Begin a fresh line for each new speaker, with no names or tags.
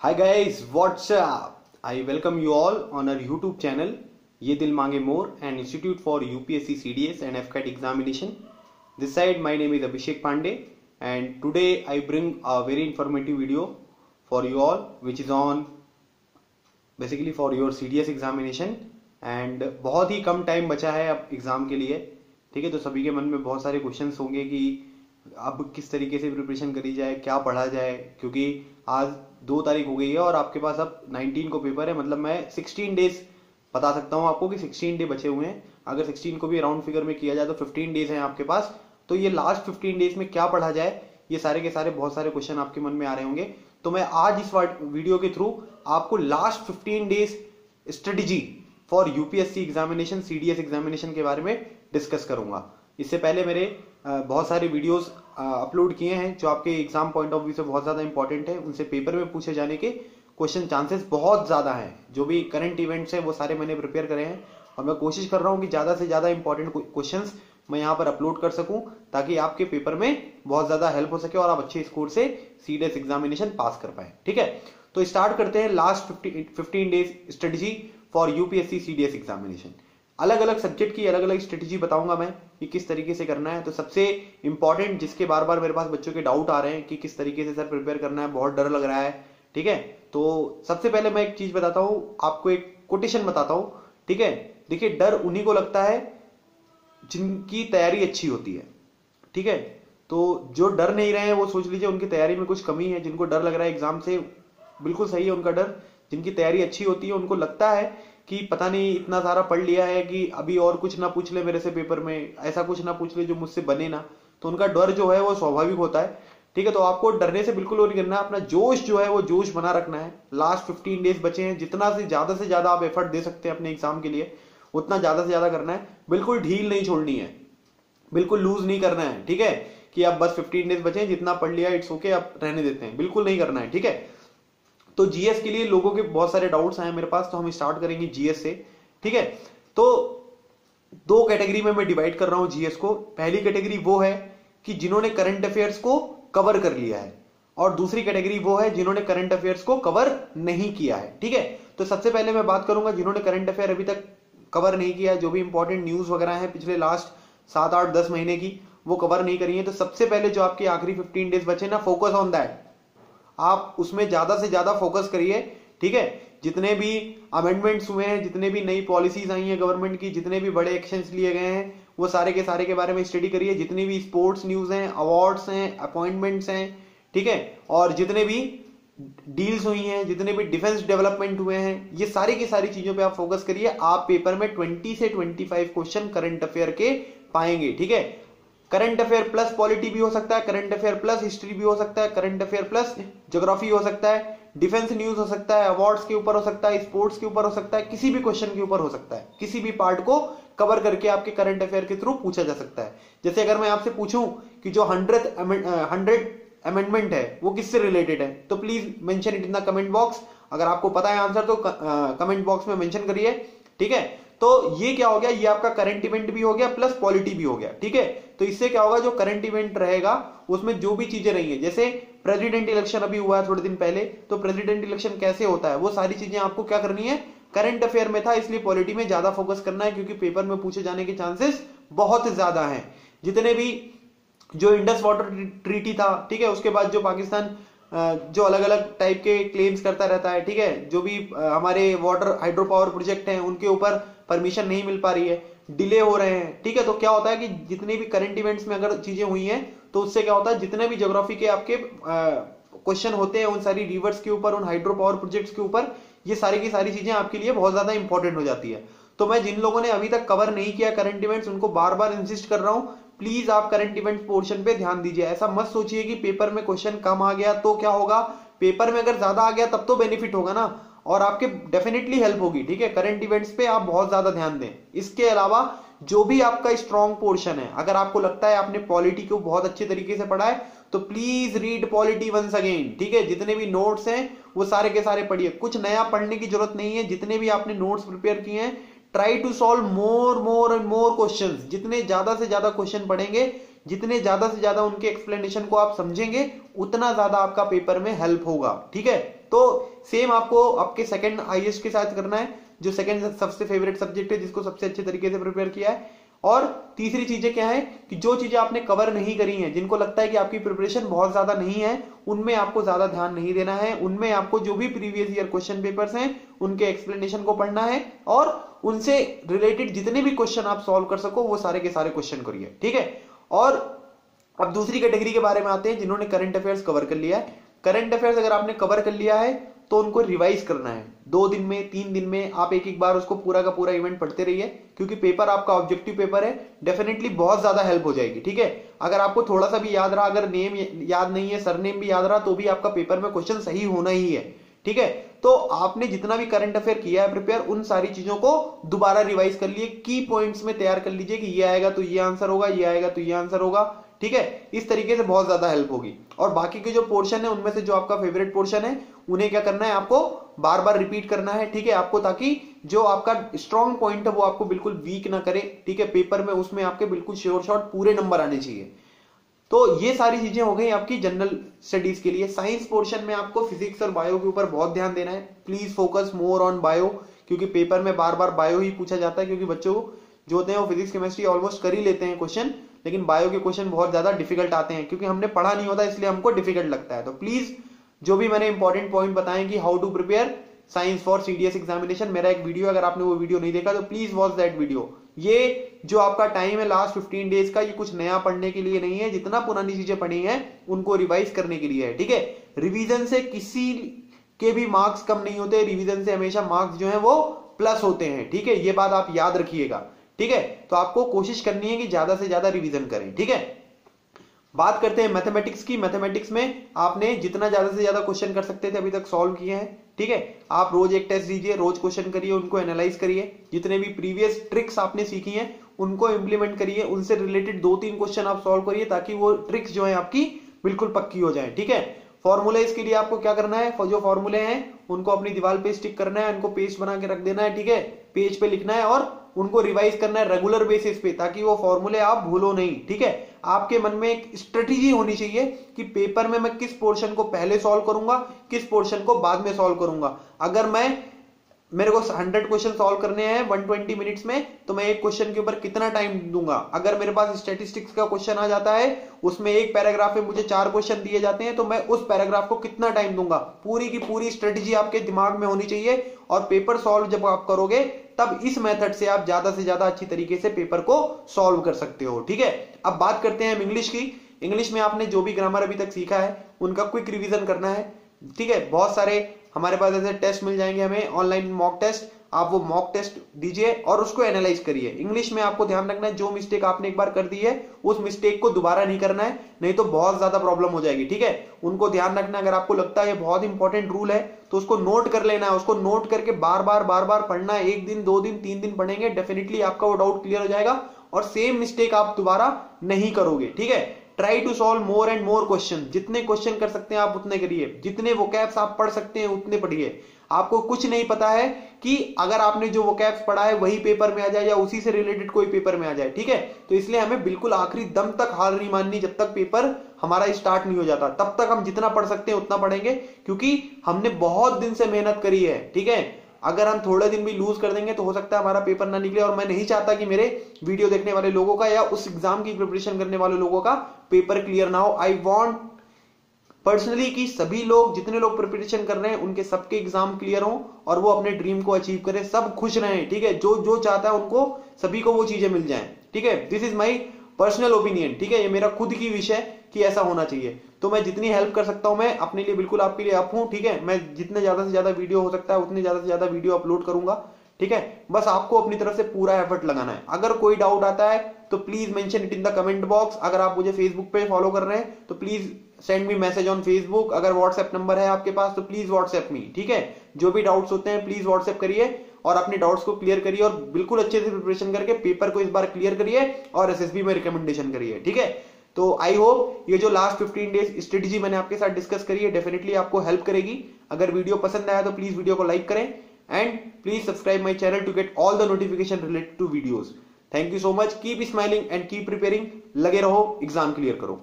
Hi guys, what's up? I welcome you all on our YouTube channel Ye Dil Mange More, an institute for UPSC CDS and FCAT examination. This side my name is Abhishek Pandey and today I bring a very informative video for you all which is on basically for your CDS examination and बहुत ही कम time बचा है अब exam के लिए। ठीक है, तो सभी के मन में बहुत सारे क्वेश्चंस होंगे कि अब किस तरीके से प्रिपरेशन करी जाए, क्या पढ़ा जाए, क्योंकि आज 2 तारीख हो गई है और आपके पास अब 19 को पेपर है। मतलब मैं 16 डेज बता सकता हूँ आपको कि 16 डे बचे हुए हैं। अगर 16 को भी राउंड फिगर में किया जाए तो 15 डेज हैं आपके पास। तो ये लास्ट 15 डेज में क्या पढ़ा जाए, ये सारे के सारे बहुत सारे क्वेश्चन आपके मन में आ रहे होंगे। तो मैं आज इस वीडियो के थ्रू आपको last 15 days strategy for UPSC examination, CDS examination के बारे में डिस्कस करूंगा। इससे पहले मेरे बहुत सारे वीडियोस अपलोड किए हैं जो आपके एग्जाम पॉइंट ऑफ व्यू से बहुत ज्यादा इंपॉर्टेंट है। उनसे पेपर में पूछे जाने के क्वेश्चन चांसेस बहुत ज्यादा हैं। जो भी करंट इवेंट्स हैं वो सारे मैंने प्रिपेयर करे हैं और मैं कोशिश कर रहा हूं कि ज्यादा से ज्यादा इंपॉर्टेंट क्वेश्चंस मैं यहाँ पर अपलोड कर सकूं ताकि आपके पेपर में बहुत ज्यादा हेल्प हो सके और आप अच्छे स्कोर से सीडीएस एग्जामिनेशन पास कर पाए। ठीक है, तो स्टार्ट करते हैं last 15 days strategy for UPSC CDS examination. अलग अलग सब्जेक्ट की अलग अलग स्ट्रेटेजी बताऊंगा मैं कि किस तरीके से करना है। तो सबसे इंपॉर्टेंट जिसके बार बार मेरे पास बच्चों के डाउट आ रहे हैं कि किस तरीके से सर प्रिपेयर करना है, बहुत डर लग रहा है। ठीक है, तो सबसे पहले मैं एक चीज बताता हूं आपको, एक कोटेशन बताता हूं। ठीक है, देखिए डर उन्हीं को लगता है जिनकी तैयारी अच्छी होती है। ठीक है, तो जो डर नहीं रहे हैं वो सोच लीजिए उनकी तैयारी में कुछ कमी है। जिनको डर लग रहा है एग्जाम से, बिल्कुल सही है उनका डर। जिनकी तैयारी अच्छी होती है उनको लगता है कि पता नहीं इतना सारा पढ़ लिया है कि अभी और कुछ ना पूछ ले मेरे से पेपर में, ऐसा कुछ ना पूछ ले जो मुझसे बने ना, तो उनका डर जो है वो स्वाभाविक होता है। ठीक है, तो आपको डरने से बिल्कुल वो नहीं करना है। अपना जोश जो है वो जोश बना रखना है। लास्ट 15 डेज बचे हैं, जितना से ज्यादा आप एफर्ट दे सकते हैं अपने एग्जाम के लिए उतना ज्यादा से ज्यादा करना है। बिल्कुल ढील नहीं छोड़नी है, बिल्कुल लूज नहीं करना है। ठीक है, कि अब बस 15 डेज बचे हैं, जितना पढ़ लिया इट्स ओके, अब रहने देते हैं, बिल्कुल नहीं करना है। ठीक है, तो जीएस के लिए लोगों के बहुत सारे डाउट्स आए मेरे पास, तो हम स्टार्ट करेंगे जीएस से। ठीक है, तो 2 कैटेगरी में मैं डिवाइड कर रहा हूं जीएस को। पहली कैटेगरी वो है कि जिन्होंने करंट अफेयर्स को कवर कर लिया है और दूसरी कैटेगरी वो है जिन्होंने करंट अफेयर्स को कवर नहीं किया है। ठीक है, तो सबसे पहले मैं बात करूंगा जिन्होंने करंट अफेयर अभी तक कवर नहीं किया है। जो भी इंपॉर्टेंट न्यूज वगैरह है पिछले लास्ट 7, 8, 10 महीने की, वो कवर नहीं करी है। तो सबसे पहले जो आपके आखिरी 15 डेज बचे ना, फोकस ऑन दैट। आप उसमें ज्यादा से ज्यादा फोकस करिए। ठीक है, जितने भी अमेंडमेंट्स हुए हैं, जितने भी नई पॉलिसीज आई हैं गवर्नमेंट की, जितने भी बड़े एक्शंस लिए गए हैं, वो सारे के बारे में स्टडी करिए। जितनी भी स्पोर्ट्स न्यूज हैं, अवार्ड्स हैं, अपॉइंटमेंट्स हैं, ठीक है, और जितने भी डील्स हुई हैं, जितने भी डिफेंस डेवलपमेंट हुए हैं, ये सारी की सारी चीजों पे आप फोकस करिए। आप पेपर में 20 से 25 क्वेश्चन करंट अफेयर के पाएंगे। ठीक है, करंट अफेयर प्लस पॉलिटी भी हो सकता है, करंट अफेयर प्लस हिस्ट्री भी हो सकता है, करंट अफेयर प्लस ज्योग्राफी हो सकता है, डिफेंस न्यूज हो सकता है, अवार्ड्स के ऊपर हो सकता है, स्पोर्ट्स के ऊपर हो सकता है, किसी भी क्वेश्चन के ऊपर हो सकता है। किसी भी पार्ट को कवर करके आपके करंट अफेयर के थ्रू पूछा जा सकता है। जैसे अगर मैं आपसे पूछूं कि जो 100th अमेंडमेंट है वो किससे रिलेटेड है, तो please mention it in the comment box. अगर आपको पता है आंसर तो कमेंट बॉक्स में मेंशन करिए। ठीक है, तो ये क्या हो गया, ये आपका करंट इवेंट भी हो गया प्लस पॉलिटी भी हो गया। ठीक है, तो इससे क्या होगा, जो करंट इवेंट रहेगा उसमें जो भी चीजें रही हैं, जैसे प्रेसिडेंट इलेक्शन अभी हुआ है थोड़े दिन पहले, तो प्रेसिडेंट इलेक्शन कैसे होता है, वो सारी चीजें आपको क्या करनी है, करंट अफेयर में था, इसलिए पॉलिटी में ज्यादा फोकस करना है क्योंकि पेपर में पूछे जाने के चांसेस बहुत ज्यादा हैं। जितने भी जो इंडस वाटर ट्रीटी था, ठीक है, उसके बाद जो पाकिस्तान जो अलग अलग टाइप के क्लेम्स करता रहता है, ठीक है, जो भी हमारे वाटर हाइड्रो पावर प्रोजेक्ट हैं उनके ऊपर परमिशन नहीं मिल पा रही है, डिले हो रहे हैं। ठीक है, तो क्या होता है कि जितने भी करंट इवेंट्स में अगर चीजें हुई हैं तो उससे क्या होता है, जितने भी ज्योग्राफी के आपके क्वेश्चन होते हैं उन सारी रिवर्स के ऊपर, उन हाइड्रो पावर प्रोजेक्ट्स के ऊपर, ये सारी की सारी चीजें आपके लिए बहुत ज्यादा इंपॉर्टेंट हो जाती है। तो मैं जिन लोगों ने अभी तक कवर नहीं किया करंट इवेंट्स, उनको बार बार इंसिस्ट कर रहा हूं, प्लीज आप करंट इवेंट पोर्शन पे ध्यान दीजिए। ऐसा मत सोचिए कि पेपर में क्वेश्चन कम आ गया तो क्या होगा, पेपर में अगर ज्यादा आ गया तब तो बेनिफिट होगा ना, और आपके डेफिनेटली हेल्प होगी। ठीक है, करंट इवेंट्स पे आप बहुत ज्यादा ध्यान दें। इसके अलावा जो भी आपका स्ट्रॉन्ग पोर्शन है, अगर आपको लगता है आपने पॉलिटी को बहुत अच्छे तरीके से पढ़ा है तो please read polity once again. ठीक है, जितने भी नोट्स हैं वो सारे के सारे पढ़िए, कुछ नया पढ़ने की जरूरत नहीं है। जितने भी आपने नोट्स प्रिपेयर किए हैं, try to solve more and more questions. जितने ज्यादा से ज्यादा क्वेश्चन पढ़ेंगे, जितने ज्यादा से ज्यादा उनके एक्सप्लेनेशन को आप समझेंगे, उतना ज्यादा आपका पेपर में हेल्प होगा। ठीक है, तो सेम आपको आपके सेकंड हाईएस्ट के साथ करना है, जो सेकंड सबसे फेवरेट सब्जेक्ट है, जिसको सबसे अच्छे तरीके से प्रिपेयर किया है। और तीसरी चीजें क्या है कि जो चीजें आपने कवर नहीं करी हैं, जिनको लगता है कि आपकी प्रिपरेशन बहुत ज्यादा नहीं है, उनमें आपको ज्यादा ध्यान नहीं देना है। उनमें आपको जो भी प्रीवियस ईयर क्वेश्चन पेपर्स हैं उनके एक्सप्लेनेशन को पढ़ना है और उनसे रिलेटेड जितने भी क्वेश्चन आप सॉल्व कर सको वो सारे के सारे क्वेश्चन करिए, ठीक है। और अब दूसरी कैटेगरी के बारे में आते हैं जिन्होंने करंट अफेयर्स कवर कर लिया है। करंट अफेयर्स अगर आपने कवर कर लिया है तो उनको रिवाइज करना है। 2 दिन में 3 दिन में आप एक बार उसको पूरा का पूरा इवेंट पढ़ते रहिए, क्योंकि पेपर आपका ऑब्जेक्टिव पेपर है, डेफिनेटली बहुत ज्यादा हेल्प हो जाएगी, ठीक है। अगर आपको थोड़ा सा भी याद रहा, अगर नेम याद नहीं है, सरनेम भी याद रहा, तो भी आपका पेपर में क्वेश्चन सही होना ही है, ठीक है। तो आपने जितना भी करंट अफेयर किया है प्रिपेयर, उन सारी चीजों को दोबारा रिवाइज कर लिए, की पॉइंट्स में तैयार कर लीजिए कि ये आएगा तो ये आंसर होगा, ये आएगा तो ये आंसर होगा, ठीक है। इस तरीके से बहुत ज्यादा हेल्प होगी। और बाकी के जो पोर्शन है उनमें से जो आपका फेवरेट पोर्शन है उन्हें क्या करना है, आपको बार बार रिपीट करना है, ठीक है, आपको, ताकि जो आपका स्ट्रॉन्ग पॉइंट है वो आपको बिल्कुल वीक ना करे, ठीक है। पेपर में उसमें आपके बिल्कुल श्योर शॉट पूरे नंबर आने चाहिए। तो ये सारी चीजें हो गई आपकी जनरल स्टडीज के लिए। साइंस पोर्शन में आपको फिजिक्स और बायो के ऊपर बहुत ध्यान देना है। Please focus more on bio, क्योंकि पेपर में बार बार बायो ही पूछा जाता है, क्योंकि बच्चों जो होते हैं वो फिजिक्स केमिस्ट्री ऑलमोस्ट कर ही लेते हैं क्वेश्चन, लेकिन बायो के क्वेश्चन बहुत ज्यादा डिफिकल्ट आते हैं, क्योंकि हमने पढ़ा नहीं होता इसलिए हमको डिफिकल्ट लगता है। तो प्लीज जो भी मैंने इंपॉर्टेंट पॉइंट बताए कि how to prepare science for CDS examination, मेरा एक वीडियो, अगर आपने वो वीडियो नहीं देखा तो प्लीज वॉच दैट वीडियो। ये जो आपका टाइम है लास्ट 15 डेज का, ये कुछ नया पढ़ने के लिए नहीं है, जितना पुरानी चीजें पढ़ी हैं उनको रिवाइज करने के लिए है, ठीक है। रिवीजन से किसी के भी मार्क्स कम नहीं होते, रिवीजन से हमेशा मार्क्स जो है वो प्लस होते हैं, ठीक है। ये बात आप याद रखिएगा, ठीक है। तो आपको कोशिश करनी है कि ज्यादा से ज्यादा रिवीजन करें, ठीक है। बात करते हैं मैथमेटिक्स की। मैथमेटिक्स में आपने जितना ज्यादा से ज्यादा क्वेश्चन कर सकते थे अभी तक सॉल्व किए हैं, ठीक है। आप रोज एक टेस्ट दीजिए, रोज क्वेश्चन करिए, उनको एनालाइज करिए, जितने भी प्रीवियस ट्रिक्स आपने सीखी हैं उनको इंप्लीमेंट करिए, उनसे रिलेटेड 2-3 क्वेश्चन आप सॉल्व करिए, ताकि वो ट्रिक्स जो है आपकी बिल्कुल पक्की हो जाए, ठीक है। फॉर्मूले इसके लिए आपको क्या करना है, जो फॉर्मूले हैं उनको अपनी दीवार पे स्टिक करना है, उनको पेस्ट बना के रख देना है, ठीक है। पेज पे लिखना है और उनको रिवाइज करना है रेगुलर बेसिस पे, ताकि वो फॉर्मूले आप भूलो नहीं, ठीक है। आपके मन में एक स्ट्रेटेजी होनी चाहिए कि पेपर में मैं किस पोर्शन को पहले सॉल्व करूंगा, किस पोर्शन को बाद में सॉल्व करूंगा। अगर मेरे को 100 क्वेश्चन सॉल्व करने हैं 120 मिनट्स में, तो मैं एक क्वेश्चन के ऊपर कितना टाइम दूंगा। अगर मेरे पास स्टैटिस्टिक्स का क्वेश्चन आ जाता है, उसमें एक पैराग्राफ में मुझे 4 क्वेश्चन दिए जाते हैं, तो मैं उस पैराग्राफ को कितना टाइम दूंगा। पूरी की पूरी स्ट्रेटेजी आपके दिमाग में होनी चाहिए, और पेपर सॉल्व जब आप करोगे तब इस मेथड से आप ज्यादा से ज्यादा अच्छी तरीके से पेपर को सॉल्व कर सकते हो, ठीक है। अब बात करते हैं इंग्लिश की। इंग्लिश में आपने जो भी ग्रामर अभी तक सीखा है उनका क्विक रिवीजन करना है, ठीक है। बहुत सारे हमारे पास ऐसे टेस्ट मिल जाएंगे हमें ऑनलाइन, मॉक टेस्ट, आप वो मॉक टेस्ट दीजिए और उसको एनालाइज करिए। इंग्लिश में आपको ध्यान रखना है, जो मिस्टेक आपने एक बार कर दी है उस मिस्टेक को दोबारा नहीं करना है, नहीं तो बहुत ज्यादा प्रॉब्लम हो जाएगी, ठीक है। उनको ध्यान रखना है। अगर आपको लगता है ये बहुत इंपॉर्टेंट रूल है तो उसको नोट कर लेना है, उसको नोट करके बार बार पढ़ना है। 1 दिन 2 दिन 3 दिन पढ़ेंगे, डेफिनेटली आपका वो डाउट क्लियर हो जाएगा और सेम मिस्टेक आप दोबारा नहीं करोगे, ठीक है। Try to solve more and more question, जितने क्वेश्चन कर सकते हैं आप उतने करिए, जितने वोकैब्स आप पढ़ सकते हैं उतने पढ़िए। आपको कुछ नहीं पता है कि अगर आपने जो वोकैब्स पढ़ा है वही पेपर में आ जाए या उसी से रिलेटेड कोई पेपर में आ जाए, ठीक है। तो इसलिए हमें बिल्कुल आखिरी दम तक हार नहीं माननी, जब तक पेपर हमारा स्टार्ट नहीं हो जाता तब तक हम जितना पढ़ सकते हैं उतना पढ़ेंगे, क्योंकि हमने बहुत दिन से मेहनत करी है, ठीक है। अगर हम थोड़े दिन भी लूज कर देंगे तो हो सकता है हमारा पेपर ना निकले, और मैं नहीं चाहता कि मेरे वीडियो देखने वाले लोगों का या उस एग्जाम की प्रिपरेशन करने वाले लोगों का पेपर क्लियर ना हो। आई वांट पर्सनली कि सभी लोग, जितने लोग प्रिपरेशन कर रहे हैं उनके सबके एग्जाम क्लियर हो और वो अपने ड्रीम को अचीव करें, सब खुश रहें, ठीक है। जो चाहता है उनको सभी को वो चीजें मिल जाएं, ठीक है। This is my personal opinion, ठीक है। ये मेरा खुद की विश है कि ऐसा होना चाहिए। तो मैं जितनी हेल्प कर सकता हूं मैं अपने लिए बिल्कुल आपके लिए अप हूं, ठीक है। मैं जितने ज्यादा से ज्यादा वीडियो हो सकता है उतनी ज्यादा से ज्यादा वीडियो अपलोड करूंगा, ठीक है। बस आपको अपनी तरफ से पूरा एफर्ट लगाना है। अगर कोई डाउट आता है तो please mention it in the comment box. अगर आप मुझे फेसबुक पे फॉलो कर रहे हैं तो please send me message on Facebook. अगर व्हाट्सएप नंबर है आपके पास तो प्लीज व्हाट्सएप मी, ठीक है। जो भी डाउट्स होते हैं प्लीज व्हाट्सएप करिए और अपने डाउट्स को क्लियर करिए और बिल्कुल अच्छे से प्रिपरेशन करके पेपर को इस बार क्लियर करिए और एसएसबी में रिकमेंडेशन करिए, ठीक है। तो आई होप ये जो लास्ट 15 डेज स्ट्रेटेजी मैंने आपके साथ डिस्कस करी है डेफिनेटली आपको हेल्प करेगी। अगर वीडियो पसंद आया तो प्लीज वीडियो को लाइक करें and please subscribe my channel to get all the notification related to videos. Thank you so much, keep smiling and keep preparing. लगे रहो, एग्जाम क्लियर करो।